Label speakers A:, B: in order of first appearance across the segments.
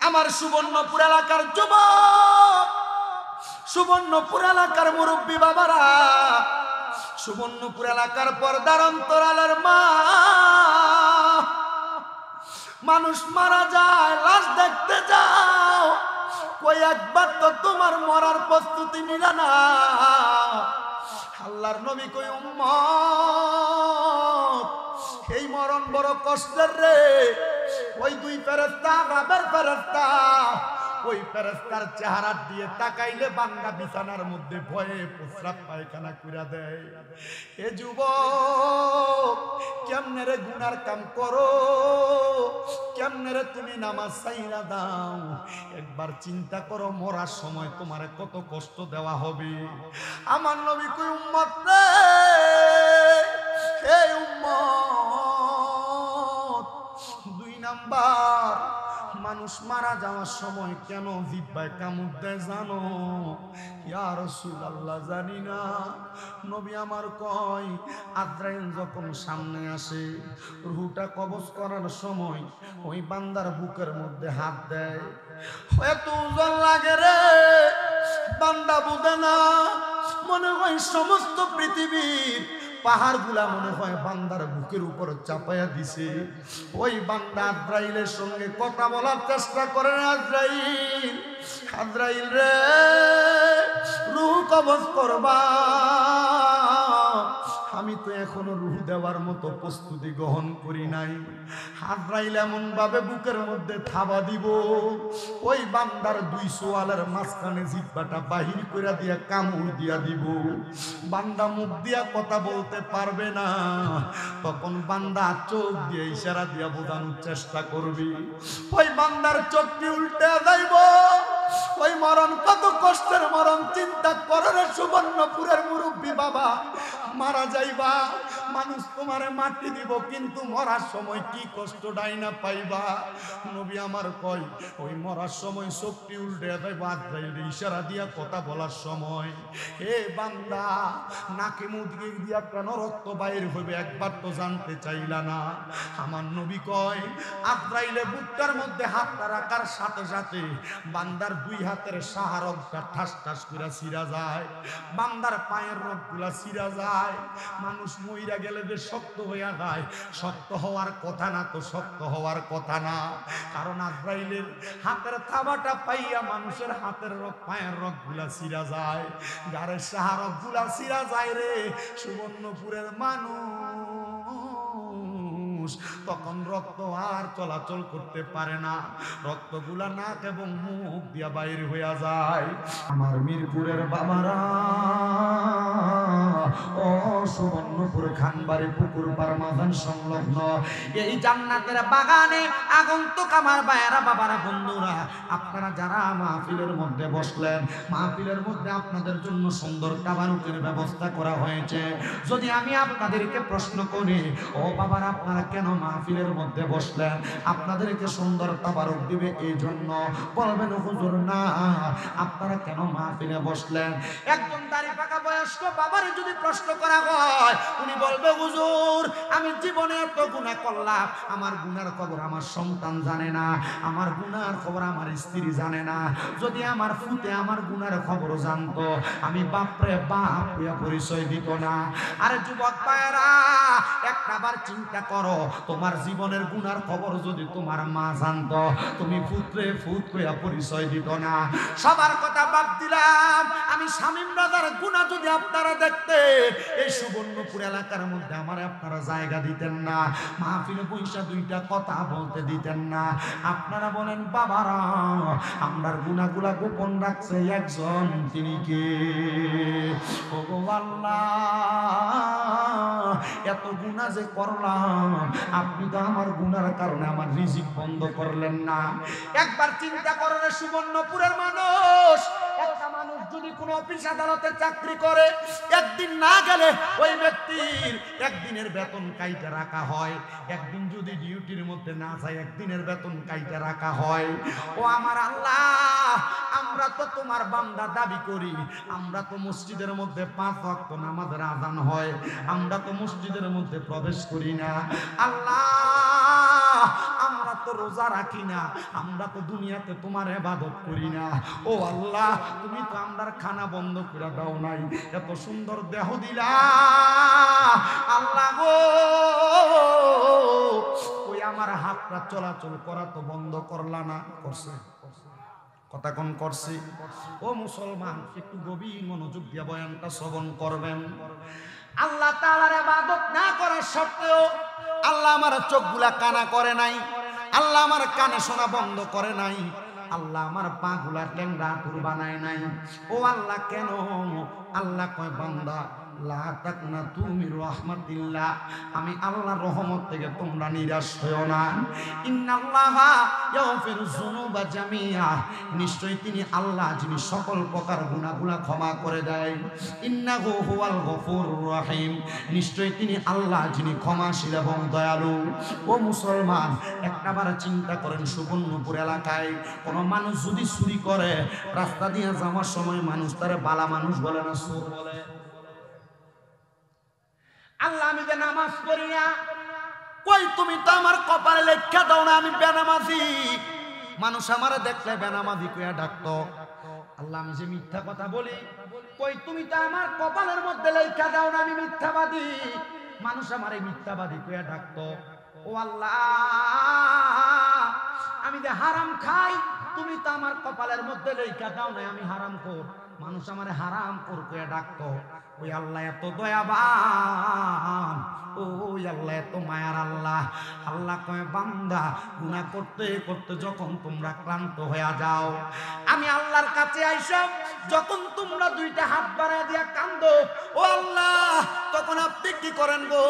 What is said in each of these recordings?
A: আমার সুবর্ণপুর এলাকার যুবক, সুবর্ণপুর এলাকার মুরব্বী বাবারা, সুবর্ণপুর এলাকার পর্দার অন্তরালের মা, মানুষ মারা যায়, লাশ দেখতে যাও, কই একবার তো তোমার মরার প্রস্তুতি নিলা না। আল্লাহর নবী কই উম্মত, এই মরণ বড় কষ্টের রে। ওই দুই ফেরেশতা, আযাবের ফেরেশতা, ওই ফেরেশতার চেহারা দিয়ে তাকাইলে বান্দা বিছানার মধ্যে ভয়ে প্রস্রাব পায়খানা কইরা দেয়। এ যুবক, কেমনে রে গুনার কাম করো, কেমনে রে তুমি নামাজ ছাইরা দাও। একবার চিন্তা করো, মরার সময় তোমারে কত কষ্ট দেওয়া হবে। আমার নবী কই উম্মত রে, হে উম্মত, দুই নাম্বার, মানুষ মারা যাওয়ার সময় কেন জিহ্বায় কামড় দেয় জানো? ইয়া রাসূলুল্লাহ, জানি না। নবী আমার কয়, আজরাইল যখন সামনে আসে, রূহটা কবজ করার সময় ওই বান্দার বুকের মধ্যে হাত দেয়। এত ওজন লাগে রে, বান্দা বুঝে না, মনে হয় সমস্ত পৃথিবীর পাহাড়গুলা মনে হয় বান্দার বুকের উপর চাপাইয়া দিছে। ওই বান্দা আজরাইলের সঙ্গে কথা বলার চেষ্টা করে, আজরাইল, আজরাইল রে, রূহ কবজ করবা, আমি তো এখনো রূহ দেওয়ার মতো প্রস্তুতি গ্রহণ করি নাই। আজরাইল এমন ভাবে বুকের মধ্যে থাবা দিব, ওই বান্দার দুই সোয়ালের মাঝখানে জিহ্বাটা বাহির করে দিয়া কামড় দিয়া দিব। বান্দা মুখ দিয়া কথা বলতে পারবে না, তখন বান্দা চোখ দিয়ে ইশারা দিয়া বোঝানোর চেষ্টা করবি। ওই বান্দার চোখটি উল্টে যাইব। ওই মরণ কত কষ্টের মরণ চিন্তা করে রে সুবর্ণপুরের মুরব্বী বাবা। মারা যাইবা, মানুষ তোমারে মাটি দিব, কিন্তু মরার সময় কি কষ্টটাই না পাইবা। নবী আমার কয়, ওই মরার সময় চোখটি উল্টে যাইবা, আজরাইল ইশারা দিয়া কথা বলার সময়। হে বান্দা, নাকে মুখ দিয়া কেন রক্ত বাইর হইবে একবার তো জানতে চাইলা না? আমার নবী কয়, আজরাইলে বুকটার মধ্যে হাতটা রাখার সাথে সাথে বান্দার দুই হাতের সাহারকটা ঠাস ঠাস করে ছিঁড়া যায়, বান্দার পায়ের রগগুলা ছিঁড়া যায়। মানুষ মইরা গেলে যে শক্ত হইয়া যায়, শক্ত হওয়ার কথা না, তো শক্ত হওয়ার কথা না, কারণ আজরাইলের হাতের থাবাটা পাইয়া মানুষের হাতের রগ, পায়ের রগগুলা ছিঁড়া যায়, গাড়ের সাহারকগুলা ছিঁড়া যায় রে সুবর্ণপুরের মানুষ। তখন রক্ত আর চলাচল করতে পারে না, রক্তগুলা নাক এবং মুখ দিয়া বাইরে হইয়া যায়। আমার মিরপুরের বাবারা, ও সুবর্ণপুর খানবাড়ি পুকুর পাড় মাদান সংলগ্ন এই জান্নাতের বাগানে আগন্তুক আমার ভাইয়েরা, বাবারা, বন্ধুরা, আপনারা যারা মাহফিলের মধ্যে বসলেন, মাহফিলের মধ্যে আপনাদের জন্য সুন্দর তাবারুকের ব্যবস্থা করা হয়েছে। যদি আমি আপনাদেরকে প্রশ্ন করি, ও বাবারা, আপনারা কেন মাহফিলের মধ্যে বসলেন? আপনাদেরকে সুন্দর তাবারুক দিবে এই জন্য। বলবেন হুজুর না, আপনারা কেন মাহফিলে বসলেন? একজন দাড়ি পাকা বয়স্ক বাবারে যদি প্রশ্ন করা হয়, উনি বলবে, হুজুর, আমি জীবনে এত গুনাহ করলাম, আমার গুনার খবর আমার সন্তান জানে না, আমার গুনার খবর আমার স্ত্রী জানে না। যদি আমার ফুতে আমার গুনার খবর জানতো, আমি বাপরে বাপ হইয়া পরিচয় দিত না। আরে যুবক ভাইরা, একটাবার চিন্তা করো, তোমার জীবনের গুনার খবর যদি তোমার মা জানতো, তুমি ফুতরে ফুত হইয়া পরিচয় দিত না। সবার কথা বাদ দিলাম, আমি শামীম রাজার গুনাহ যদি আপনারা দেখতেন, এই সুবর্ণপুর এলাকার মধ্যে আমার আপনারা জায়গা দিতেন না, মাহফিলে পয়সা দুইটা কথা বলতে দিতেন না। আপনারা বলেন, বাবারা, আমরার গুনাহগুলা গোপন রাখছে একজন, তিনি কে? ওগো আল্লাহ, এত গুনাহ যে করলাম, আপনি তো আমার গুনার কারণে আমার রিজিক বন্ধ করলেন না। একবার চিন্তা করো রে সুবর্ণপুরের মানুষ, একটা মানুষ যদি কোনো অফিস আদালতে চাকরি করে, একদিন না গেলে ওই ব্যক্তির একদিনের বেতন কাইটা রাখা হয়। একদিন যদি ডিউটির মধ্যে না যায়, একদিনের বেতন কাইটা রাখা হয়। ও আমার আল্লাহ, আমরা তো তোমার বান্দা দাবি করি, আমরা তো মসজিদের মধ্যে 5 ওয়াক্ত নামাজের আযান হয়, আমরা তো মসজিদের মধ্যে প্রবেশ করি না। আল্লাহ, আমরা তো রোজা রাখি না, আমরা তো দুনিয়াতে তোমার ইবাদত করি না। ও আল্লাহ, তুমি তো আমরার খানা বন্ধ করে দাও নাই, এত সুন্দর দেহ দিলা আল্লাহ গো, ওই আমার হাতটা চলাচল করা তো বন্ধ করলা না? করছে, কথা কোন করছে? ও মুসলমান, একটু গভীর মনোযোগ দিয়ে বয়ানটা শ্রবণ করবেন। আল্লাহ তাআলার ইবাদত না করার সত্ত্বেও আল্লাহ আমার চোখগুলা কানা করে নাই, আল্লাহ আমার কানে শোনা বন্ধ করে নাই, আল্লাহ আমার পা গুলা টেংরা টুর বানায় নাই। ও আল্লাহ কেন? আল্লাহ কয় বান্দা লা তাকনাতু মির রাহমাতিল্লাহ, আমি আল্লাহর রহমত থেকে তোমরা নিরাশ হয়ো না। ইন্নাল্লাহা ইয়াগফিরুয যুনুবা জামিআ, নিশ্চয়ই তিনি আল্লাহ যিনি সকল প্রকার গুনাহগুলো ক্ষমা করে দেয়। ইন্নাহু হুয়াল গফুরুর রহিম, নিশ্চয়ই তিনি আল্লাহ যিনি ক্ষমাশীল এবং দয়ালু। ও মুসলমান, একটাবার চিন্তা করেন, সুবর্ণপুর এলাকায় কোন মানুষ যদি চুরি করে, রাস্তা দিয়ে যাওয়ার সময় মানুষ তারে বালা মানুষ বলে না, চোর বলে? আল্লাহ আমি যে নামাজ পড়ি না, কই তুমি তো আমার কপালে লেখা দাও না আমি বেনামাজি, মানুষ আমারে দেখলে বেনামাজি কইয়া ডাকতো। আল্লাহ আমি যে মিথ্যা কথা বলি, কই তুমি তো আমার কপালের মধ্যে লেখা দাও না আমি মিথ্যাবাদী, মানুষ আমারে মিথ্যাবাদী কইয়া ডাকতো। ও আল্লাহ, আমি যে হারাম খাই, তুমি তো আমার কপালের মধ্যে লেখা দাও না আমি হারামখোর, মানুষ আমারে হারামখোর কইয়া ডাকতো। ওই আল্লাহ এত দয়াবান, ওই আল্লাহ এত মায়ার আল্লাহ। আল্লাহ কয় বান্দা, গুনাহ করতে করতে যখন তোমরা ক্লান্ত হয়ে যাও, আমি আল্লাহর কাছে আইসা যখন তোমরা দুইটা হাত বাড়ায় দিয়া কান্দো, ও আল্লাহ তখন আপনি কি করেন গো?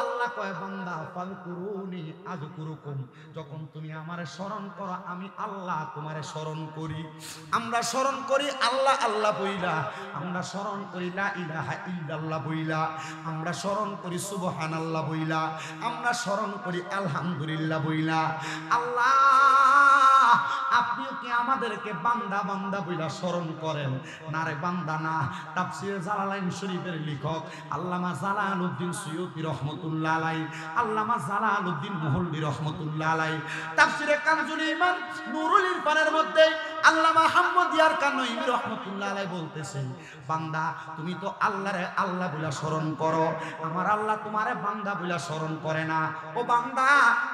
A: আল্লাহ কয় বান্দা ফাযকুরুনি আযকুরুকুম, যখন তুমি আমারে স্মরণ করো আমি আল্লাহ তোমারে স্মরণ করি। আমরা স্মরণ করি আল্লাহ আল্লাহ বইলা, আমরা স্মরণ করি লা ইলাহা ইল্লাল্লাহ বইলা, আমরা স্মরণ করি সুবহানাল্লাহ বইলা, আমরা স্মরণ করি আলহামদুলিল্লাহ বইলা। আল্লাহ আপনিও কি আমাদেরকে বান্দা বান্দা বইলা স্মরণ করেন? না রে বান্দা না। তাফসীরে জালালাইন শরীফের লেখক আল্লামা জালালউদ্দিন সুয়ুতী রহমাতুল্লাহ আলাইহি, আল্লামা জালালউদ্দিন মুহল্লি রহমাতুল্লাহ আলাইহি তাফসীরে কানজুল ঈমান নূরুল ইরফানের মধ্যে আল্লামা হাম্মদিয়ার কানঈমি রহমাতুল্লাহ আলাইহি বলতেছেন, বান্দা তুমি তো আল্লাহরে আল্লাহ বইলা স্মরণ করো, আমার আল্লাহ তোমারে বান্দা বইলা স্মরণ করে না। ও বান্দা,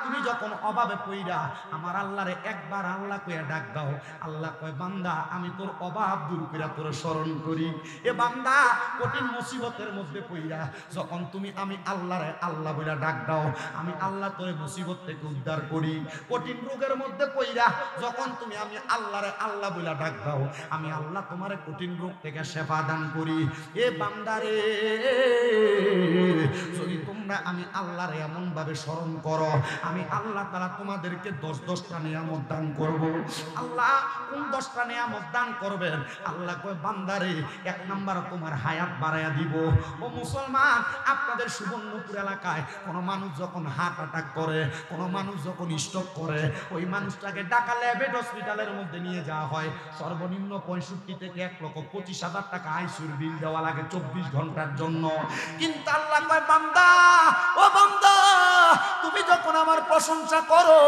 A: তুমি যখন অভাবে পইরা আমার আল্লাহরে একবার আল্লাহ কইয়া ডাক দাও, আল্লাহ কয় বান্দা আমি তোর অভাব দূর কইরা তোর স্মরণ করি। এ বান্দা, কঠিন মুসিবতের মধ্যে পইরা যখন তুমি আমি আল্লাহরে আল্লাহ বইলা ডাক দাও, আমি আল্লাহ তোরে মুসিবত থেকে উদ্ধার করি। কঠিন রোগের মধ্যে পইরা যখন তুমি আমি আল্লাহরে আল্লাহ বইলা ডাক দাও, আমি আল্লাহ তোমারে কঠিন রোগ থেকে শেফা দান করি। এ বান্দারে, যদি তোমরা আমি আল্লাহরে এমন ভাবে স্মরণ করো, আমি আল্লাহ তাআলা তোমাদেরকে 10টা নিয়ামত দান করব। আল্লাহ কোন 10টা নিয়ামত দান করবেন? আল্লাহ কয় বান্দারে, 1 নাম্বার তোমার হায়াত বাড়ায়া দিব। ও মুসলমান, আপনাদের সুবর্ণপুর এলাকায় কোন মানুষ যখন হার্ট অ্যাটাক করে, কোন মানুষ যখন স্ট্রোক করে, ওই মানুষটাকে ঢাকা ল্যাবেট হসপিটালের মধ্যে নিয়ে যাওয়া হয়। সর্বনিম্ন 65 থেকে 1,25,000 টাকা আইসিইউর বিল দেওয়া লাগে 24 ঘন্টার জন্য। কিন্তু আল্লাহ কয় বান্দা, ও বান্দা, তুমি যখন আমার প্রশংসা করো,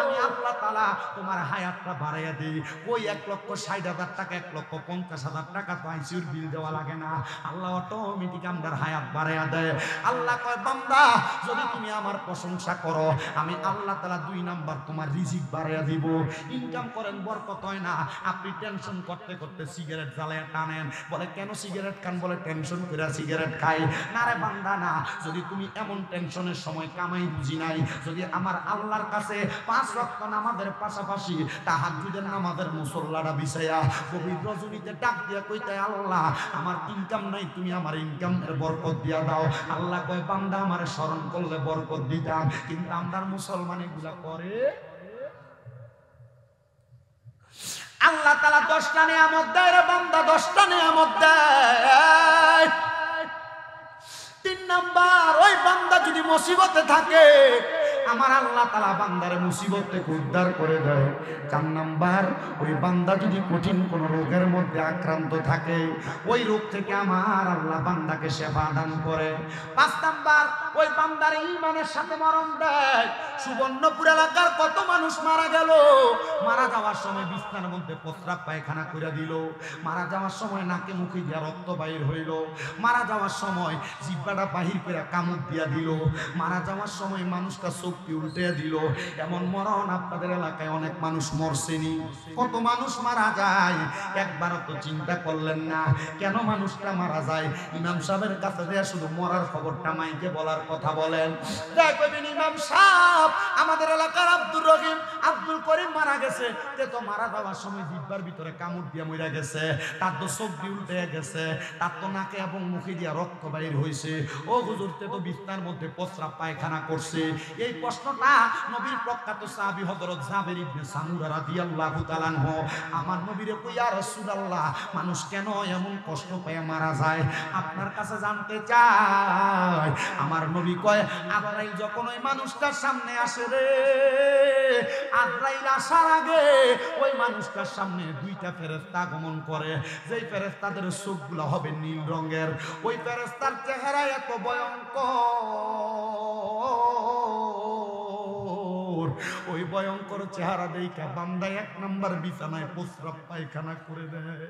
A: আমি আল্লাহ তাআলা তোমার হায়াতটা বাড়াইয়া দিই। ওই 1,60,000 টাকা 1,50,000 টাকা তো আইসিইউর বিল দেওয়া লাগে না, আল্লাহ অটোমেটিক আমার হায়াত বাড়াইয়া দেয়। আল্লাহ কয় বান্দা, যদি তুমি আমার প্রশংসা করো, আমি আল্লাহ তাআলা 2 নাম্বার তোমার রিজিক বাড়াইয়া দিব। ইনকাম করেন, বরকত হয় না। আপনি টেনশন করতে করতে সিগারেট জ্বালায়া টানেন, বলে কেন সিগারেট খান? বলে টেনশন করে সিগারেট খাই। না রে বান্দা না, যদি তুমি এমন টেনশনের সময় কামাই বুঝি নাই, যদি আমার আল্লাহর কাছে 5 ওয়াক্ত নামাজের পাশাপাশি তাহাজ্জুদের নামাজের মুসল্লাটা বিছায়া গভীর রজনীতে ডাক দিয়া কইতে, আল্লাহ আমার ইনকাম নাই, তুমি আমার ইনকামের বরকত দিয়া দাও। আল্লাহ কয় বান্দা আমারে স্মরণ করলে বরকত দিতাম। কিন্তু আমরা মুসলমান এগুলা করে। আল্লাহ তাআলা 10টা নিয়ামত দেয় রে বান্দা, 10টা নিয়ামত দেয়। 3 নাম্বার, ওই বান্দা যদি মুসিবতে থাকে, আমার আল্লাহ তাআলা বান্দারে মুসিবত থেকে উদ্ধার করে দেয়। 4 নাম্বার, ওই বান্দা যদি কঠিন কোন রোগের মধ্যে আক্রান্ত থাকে, ওই রোগ থেকে আমার আল্লাহ বান্দাকে সেবা দান করে। 5 নাম্বার, ওই বান্দার ঈমানের সাথে মরণ দেয়। সুবর্ণপুর এলাকার কত মানুষ মারা গেল, মারা যাওয়ার সময় বিছানার মধ্যে প্রস্রাব পায়খানা করে দিল, মারা যাওয়ার সময় নাকে মুখে দিয়া রক্ত বাহির হইল, মারা যাওয়ার সময় জিহ্বাটা বাহির করে কামড় দিয়া দিল, মারা যাওয়ার সময় মানুষটা চোখটি উল্টে দিল। এমন মরণ আপনাদের এলাকায় অনেক মানুষ মরছেনি। কত মানুষ মারা যায় একবারও তো চিন্তা করলেন না কেন মানুষটা মারা যায়? ইমাম সাহেবের কাছে দেয়া শুধু মরার খবরটা মাইকে বলার কথা বলেন। দেখবেন ইমাম সাহেব আমাদের এলাকার আব্দুর রহিম আব্দুল করিম মারা গেছে, তে তো মারা যাওয়ার সময় জিহ্বার ভিতরে কামড় দিয়ে মরে গেছে, তার তো চোখ দিয়ে উল্টে গেছে, তার তো নাকে এবং মুখে দিয়া রক্ত বাইর হয়েছে। ও হুজুর, তে তো বিছনার মধ্যে প্রস্রাব পায়খানা করছে। এই প্রশ্নটা নবীর প্রখ্যাত সাহাবী হযরত জাবের ইবনে সামুরা রাদিয়াল্লাহু তাআলা আনহু আমার নবীরে কই, ইয়া রাসূলুল্লাহ, মানুষ কেন এমন কষ্ট পেয়ে মারা যায় আপনার কাছে জানতে চাই। আমার নবী কয়, আজরাইল যখন ওই মানুষটার সামনে আসে রে, আজরাইল আসার আগে ওই মানুষটার সামনে 2টা ফেরেশতা আগমন করে। যেই ফেরেশতাদের চোখগুলো হবে নীল রঙের, ওই ফেরেশতার চেহারা এত ভয়ঙ্কর, ওই ভয়ঙ্কর চেহারা দেখা বান্দা 1 নাম্বার বিছানায় প্রস্রাব পায়খানা করে দেয়।